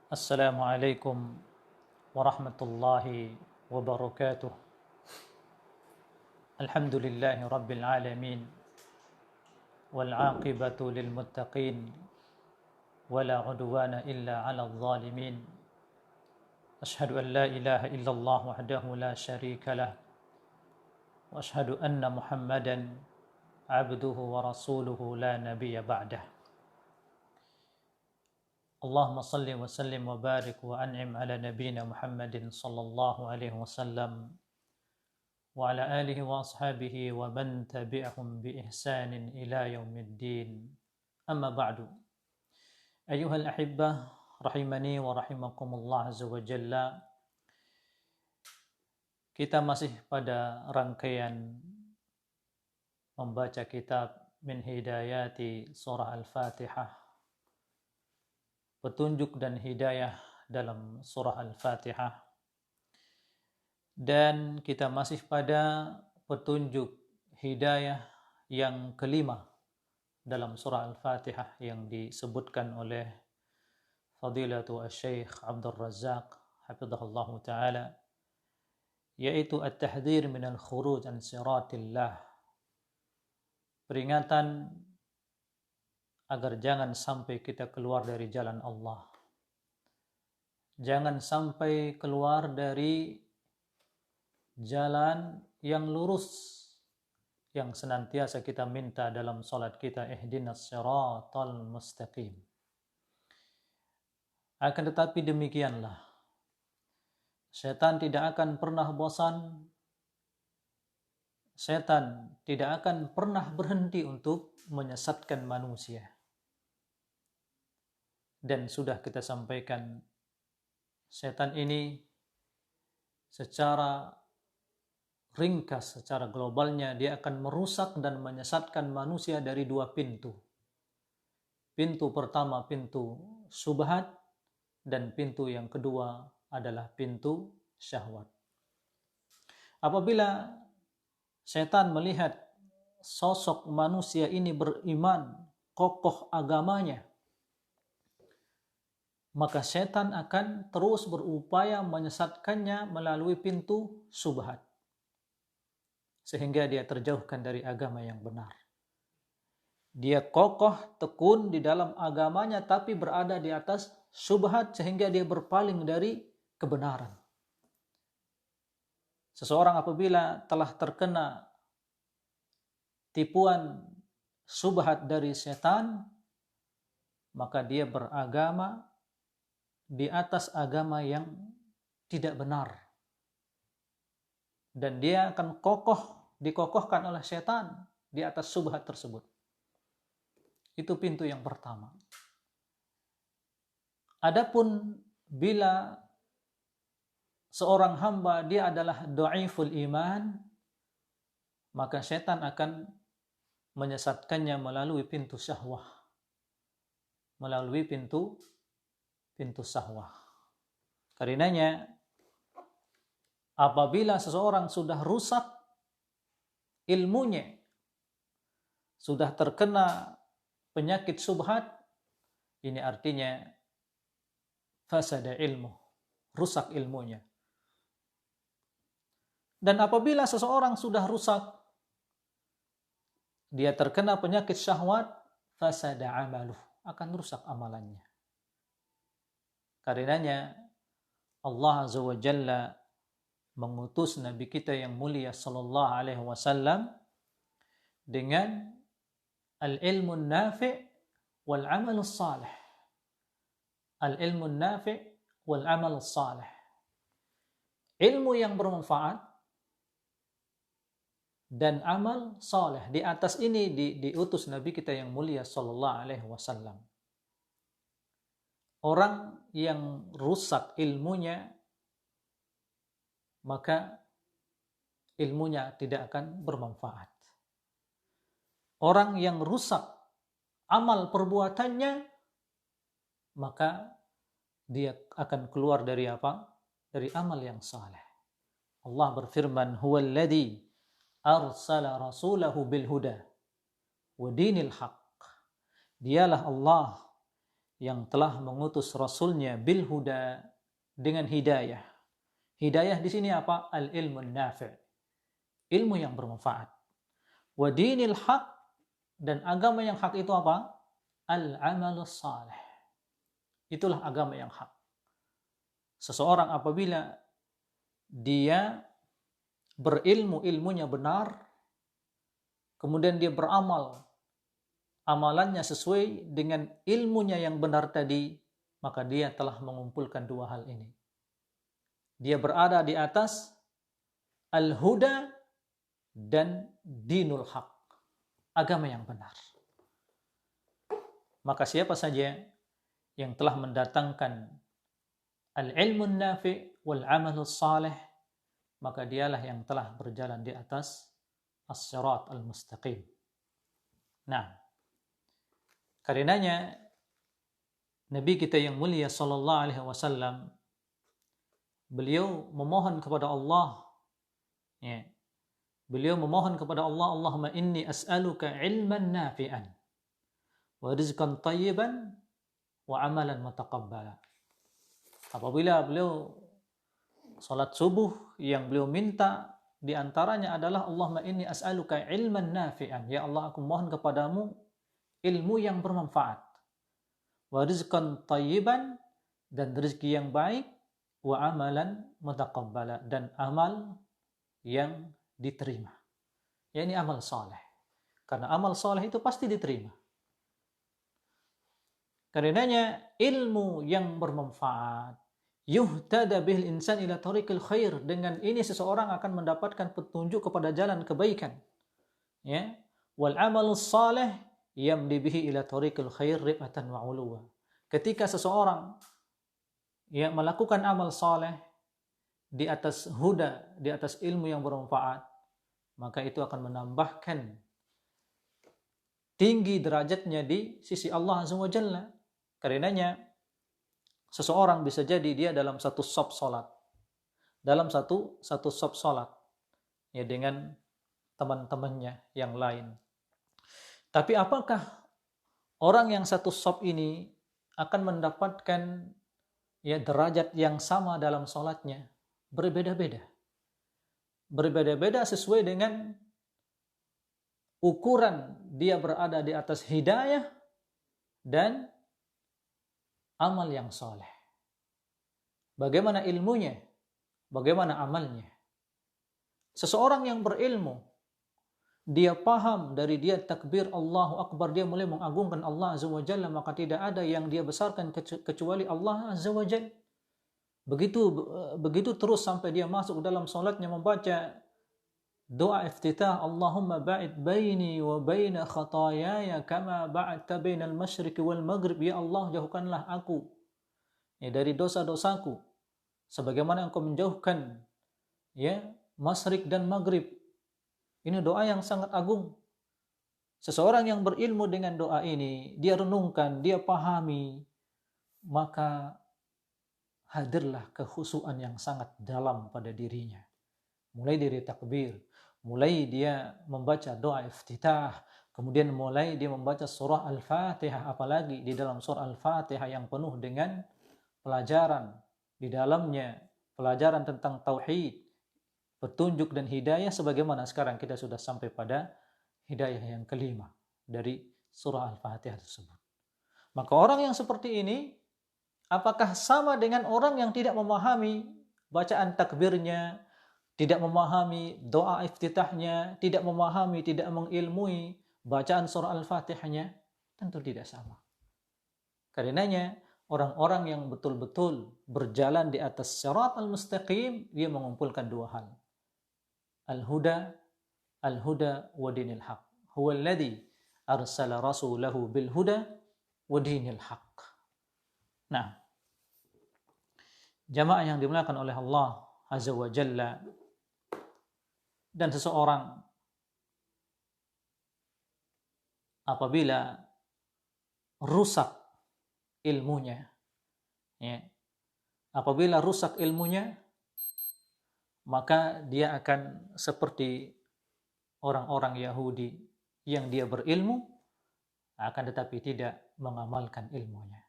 Assalamualaikum warahmatullahi wabarakatuh. Alhamdulillahi rabbil alamin wal aqibatu lil muttaqin wala udwana illa 'alal zalimin. Ashhadu an la ilaha illallah wahdahu la syarika lah wa ashhadu anna Muhammadan 'abduhu wa rasuluhu la nabiyya ba'dah. Allahumma salli wa sallim wa barik wa an'im ala nabiyyina Muhammadin sallallahu alaihi wasallam wa ala alihi wa ashabihi wa man tabi'ahum bi ihsanin ila yaumiddin. Amma ba'du. Ayyuhal ahibbah rahimani wa rahimakumullah azza wa jalla. Kita masih pada rangkaian membaca kitab Min Hidayati Surah Al-Fatihah, petunjuk dan hidayah dalam surah Al-Fatihah, dan kita masih pada petunjuk hidayah yang kelima dalam surah Al-Fatihah yang disebutkan oleh Fadilatu Asy-Syaikh Abdul Razzaq hafizahullahu taala, yaitu at-tahdhir minal khuruj an siratillah, peringatan agar jangan sampai kita keluar dari jalan Allah. Jangan sampai keluar dari jalan yang lurus yang senantiasa kita minta dalam salat kita, ihdinas siratal mustaqim. Akan tetapi demikianlah, setan tidak akan pernah bosan, setan tidak akan pernah berhenti untuk menyesatkan manusia. Dan sudah kita sampaikan, setan ini secara ringkas, secara globalnya, dia akan merusak dan menyesatkan manusia dari dua pintu. Pintu pertama pintu syubhat, dan pintu yang kedua adalah pintu syahwat. Apabila setan melihat sosok manusia ini beriman, kokoh agamanya, maka setan akan terus berupaya menyesatkannya melalui pintu syubhat, sehingga dia terjauhkan dari agama yang benar. Dia kokoh tekun di dalam agamanya tapi berada di atas syubhat, sehingga dia berpaling dari kebenaran. Seseorang apabila telah terkena tipuan syubhat dari setan, maka dia beragama di atas agama yang tidak benar, dan dia akan dikokohkan oleh setan di atas syubhat tersebut. Itu pintu yang pertama. Adapun bila seorang hamba dia adalah dhaiful iman, maka setan akan menyesatkannya melalui pintu syahwah, melalui pintu syahwah. Karenanya, apabila seseorang sudah rusak ilmunya, sudah terkena penyakit syubhat, ini artinya fasada ilmu, rusak ilmunya. Dan apabila seseorang sudah rusak, dia terkena penyakit syahwat, fasada amaluh, akan rusak amalannya. Karenanya Allah Azza wa Jalla mengutus Nabi kita yang mulia sallallahu alaihi wasallam dengan al-ilmu nafi' wal amal salih. Al-ilmu nafi' wal amal salih. Ilmu yang bermanfaat dan amal saleh. Di atas ini diutus Nabi kita yang mulia sallallahu alaihi wasallam. Orang yang rusak ilmunya, maka ilmunya tidak akan bermanfaat. Orang yang rusak amal perbuatannya, maka dia akan keluar dari apa? Dari amal yang saleh. Allah berfirman, huwallazi arsala rasulahu bil huda wa dinil haq. Dialah Allah yang telah mengutus Rasulnya bil huda, dengan hidayah. Hidayah di sini apa? Al-ilmu nafi', ilmu yang bermanfaat. Wa dinil haq, dan agama yang hak itu apa? Al-amalus salih. Itulah agama yang hak. Seseorang apabila dia berilmu, ilmunya benar, kemudian dia beramal, amalannya sesuai dengan ilmunya yang benar tadi, maka dia telah mengumpulkan dua hal ini. Dia berada di atas al-huda dan dinul haq, agama yang benar. Maka siapa saja yang telah mendatangkan al-ilmu nafi' wal amalus salih, maka dialah yang telah berjalan di atas as-sirat al-mustaqim. Nah, karenanya Nabi kita yang mulia sallallahu alaihi wasallam, beliau memohon kepada Allah, ya, beliau memohon kepada Allah, Allahumma inni as'aluka ilman nafi'an wa rizqan tayyiban wa amalan mutaqabbala. Apabila beliau salat subuh, yang beliau minta di antaranya adalah Allahumma inni as'aluka ilman nafi'an, ya Allah, aku mohon kepadamu ilmu yang bermanfaat, wa rizqan tayyiban, dan rezeki yang baik, wa amalan mutaqabbala, dan amal yang diterima. Ya, ini amal saleh. Karena amal saleh itu pasti diterima. Karenanya ilmu yang bermanfaat, yuhtada bihil insan ila tariqil khair, dengan ini seseorang akan mendapatkan petunjuk kepada jalan kebaikan. Ya, wal amalus saleh yamdi bihi ila tariqil khair rifatan wa uluwa. Ketika seseorang yang melakukan amal saleh di atas huda, di atas ilmu yang bermanfaat, maka itu akan menambahkan tinggi derajatnya di sisi Allah Azza wa Jalla. Karenanya seseorang bisa jadi dia dalam satu shop salat, dalam satu shop salat, ya, dengan teman-temannya yang lain. Tapi apakah orang yang satu shop ini akan mendapatkan, ya, derajat yang sama dalam salatnya? Berbeda-beda. Berbeda-beda sesuai dengan ukuran dia berada di atas hidayah dan amal yang soleh. Bagaimana ilmunya? Bagaimana amalnya? Seseorang yang berilmu, dia paham dari dia takbir Allahu Akbar, dia mulai mengagungkan Allah Azza wa Jalla, maka tidak ada yang dia besarkan kecuali Allah Azza wa Jalla. Begitu terus sampai dia masuk dalam salatnya membaca doa iftitah, Allahumma ba'id baini wa baina khatayaya kama ba'adta bainal masyriqi wal maghrib. Ya Allah, jauhkanlah aku, ya, dari dosa-dosaku sebagaimana engkau menjauhkan, ya, masyrik dan maghrib. Ini doa yang sangat agung. Seseorang yang berilmu dengan doa ini, dia renungkan, dia pahami, maka hadirlah kekhusyuan yang sangat dalam pada dirinya. Mulai dari takbir, mulai dia membaca doa iftitah, kemudian mulai dia membaca surah Al-Fatihah, apalagi di dalam surah Al-Fatihah yang penuh dengan pelajaran, di dalamnya pelajaran tentang tauhid, petunjuk dan hidayah, sebagaimana sekarang kita sudah sampai pada hidayah yang kelima dari surah Al-Fatihah tersebut. Maka orang yang seperti ini, apakah sama dengan orang yang tidak memahami bacaan takbirnya, tidak memahami doa iftitahnya, tidak memahami, tidak mengilmui bacaan surah Al-Fatihahnya? Tentu tidak sama. Karenanya orang-orang yang betul-betul berjalan di atas sirat al-mustaqim, dia mengumpulkan dua hal. Al-huda wa dinil haq. Huwa alladhi arsala rasulahu bil huda wa dinil haq. Nah, jamaah yang dimuliakan oleh Allah Azza wa Jalla, dan seseorang apabila rusak ilmunya, ya, apabila rusak ilmunya, maka dia akan seperti orang-orang Yahudi yang dia berilmu akan tetapi tidak mengamalkan ilmunya.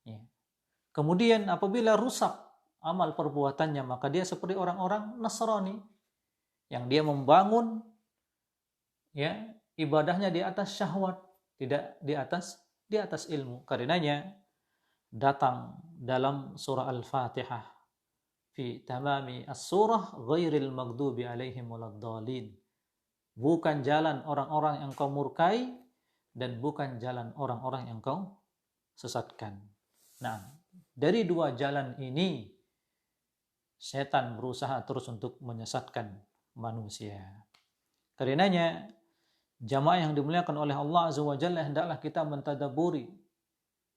Ya. Kemudian apabila rusak amal perbuatannya, maka dia seperti orang-orang Nasrani yang dia membangun ya ibadahnya di atas syahwat, tidak di atas ilmu. Karenanya datang dalam surah Al-Fatihah fi tamami as-surah ghairil maghdubi alaihim waladdallin. Bukan jalan orang-orang yang kau murkai dan bukan jalan orang-orang yang kau sesatkan. Nah, dari dua jalan ini setan berusaha terus untuk menyesatkan manusia. Karenanya jamaah yang dimuliakan oleh Allah Azza wa Jalla, hendaklah kita mentadaburi.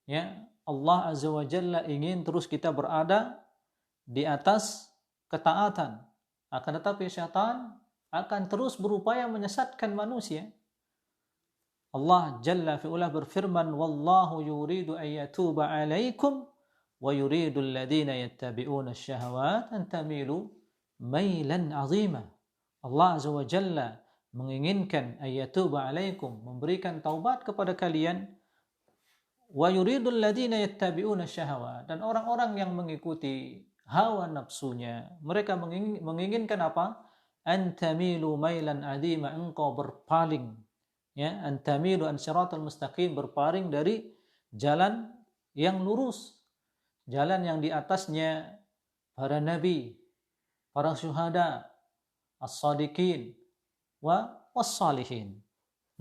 Ya, Allah Azza wa Jalla ingin terus kita berada di atas ketaatan. Akan tetapi syaitan akan terus berupaya menyesatkan manusia. Allah Jalla fi'ula berfirman, "Wallahu yuridu an yatuba 'alaikum wa yuridu alladhina yattabi'una asy-syahawat an tamilu mailan 'azima." Allah Azza wa Jalla menginginkan ayatuba 'alaikum, memberikan taubat kepada kalian, wa yuridul ladzina yattabi'una syahawat, dan orang-orang yang mengikuti hawa nafsunya, mereka menginginkan apa? Antamilu mailan 'azima, engkau berpaling, ya, antamilu an siratal mustaqim, berpaling dari jalan yang lurus, jalan yang di atasnya para nabi, para syuhada, as-sadiqin was-salihin.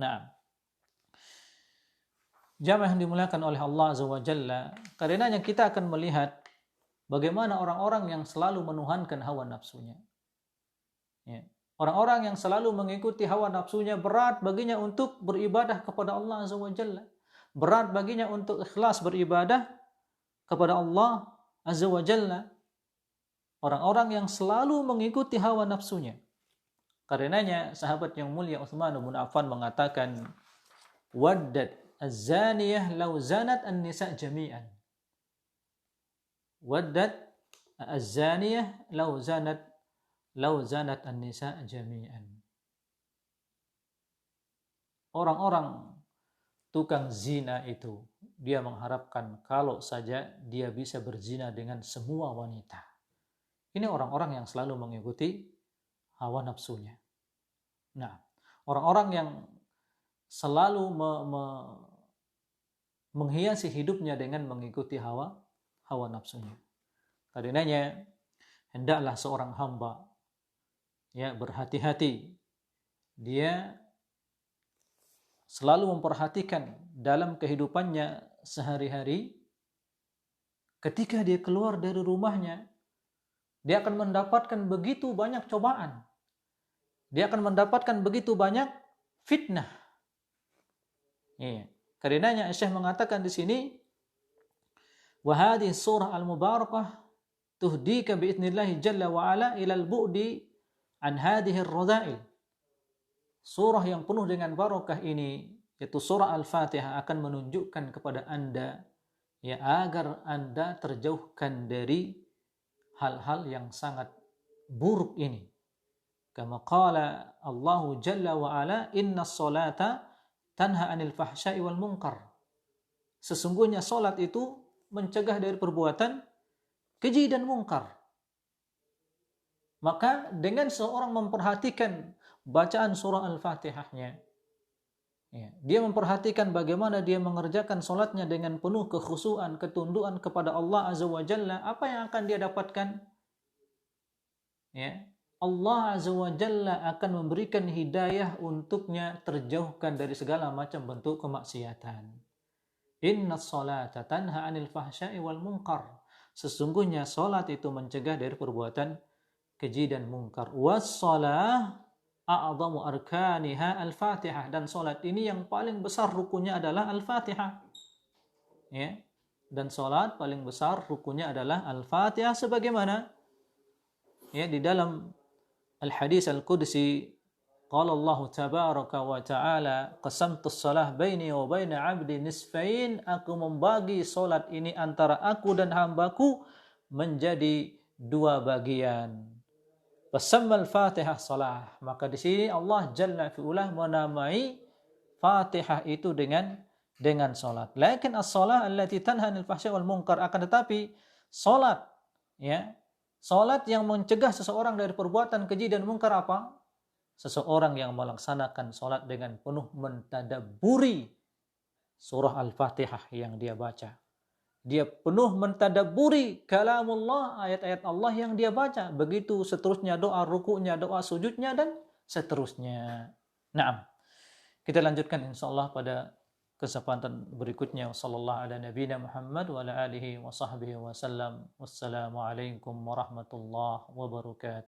Nah, jamaah yang dimuliakan oleh Allah Azza wa Jalla, karenanya kita akan melihat bagaimana orang-orang yang selalu menuhankan hawa nafsunya. Ya. Orang-orang yang selalu mengikuti hawa nafsunya, berat baginya untuk beribadah kepada Allah Azza wa Jalla. Berat baginya untuk ikhlas beribadah kepada Allah Azza wa Jalla. Orang-orang yang selalu mengikuti hawa nafsunya. Karenanya sahabat yang mulia Utsman bin Affan mengatakan, "Waddat az-zaniyah law zanat an-nisa' jami'an." Waddat az-zaniyah law zanat an-nisa' jami'an. Orang-orang tukang zina itu, dia mengharapkan kalau saja dia bisa berzina dengan semua wanita. Ini orang-orang yang selalu mengikuti hawa nafsunya. Nah, orang-orang yang selalu menghiasi hidupnya dengan mengikuti hawa nafsunya. Karenanya hendaklah seorang hamba ya berhati-hati. Dia selalu memperhatikan dalam kehidupannya sehari-hari, ketika dia keluar dari rumahnya, dia akan mendapatkan begitu banyak cobaan. Dia akan mendapatkan begitu banyak fitnah. Iya. Karenanya Syekh mengatakan di sini, wa hadhihi surah al-mubarakah tuhdika bi idznillah jalla wa ala ila al-bu'di an hadhihi ar-radha'il. Surah yang penuh dengan barakah ini, yaitu surah Al-Fatihah, akan menunjukkan kepada Anda ya agar Anda terjauhkan dari hal-hal yang sangat buruk ini. Kama qala Allah Jalla wa Ala, innas salata tanha 'anil fahsya'i wal munkar. Sesungguhnya salat itu mencegah dari perbuatan keji dan mungkar. Maka dengan seorang memperhatikan bacaan surah Al-Fatihahnya, ya, dia memperhatikan bagaimana dia mengerjakan salatnya dengan penuh kekhusyuan, ketundukan kepada Allah Azza wa Jalla, apa yang akan dia dapatkan? Ya, Allah Azza wa Jalla akan memberikan hidayah untuknya terjauhkan dari segala macam bentuk kemaksiatan. Innas salata tanha 'anil fahsya'i wal munkar. Sesungguhnya salat itu mencegah dari perbuatan keji dan mungkar. Was-shalah a'zamu arkaniha al-Fatihah, dan salat ini yang paling besar rukunnya adalah Al-Fatihah. Ya. Dan salat paling besar rukunnya adalah Al-Fatihah, sebagaimana ya di dalam Al-Hadis Al-Qudsi, qala Allah tabaraka wa ta'ala, qasamtu shalah baini wa baina 'abdi nisfain, aku membagi salat ini antara aku dan hambaku menjadi dua bagian. Fasammal Fatihah salah, maka di sini Allah Jalla fi'ulah menamai Fatihah itu dengan dengan salat. Lakin as-shalah allati tanha 'anil fahsya'i wal munkar, akan tetapi salat, ya, salat yang mencegah seseorang dari perbuatan keji dan mungkar apa? Seseorang yang melaksanakan salat dengan penuh mentadabburi surah Al-Fatihah yang dia baca. Dia penuh mentadabburi kalamullah, ayat-ayat Allah yang dia baca. Begitu seterusnya doa ruku'nya, doa sujudnya, dan seterusnya. Naam. Kita lanjutkan insyaallah pada kesempatan berikutnya. Sallallahu ala nabiyina Muhammad wa ala alihi wa sahbihi wa sallam. Wassalamualaikum warahmatullahi wabarakatuh.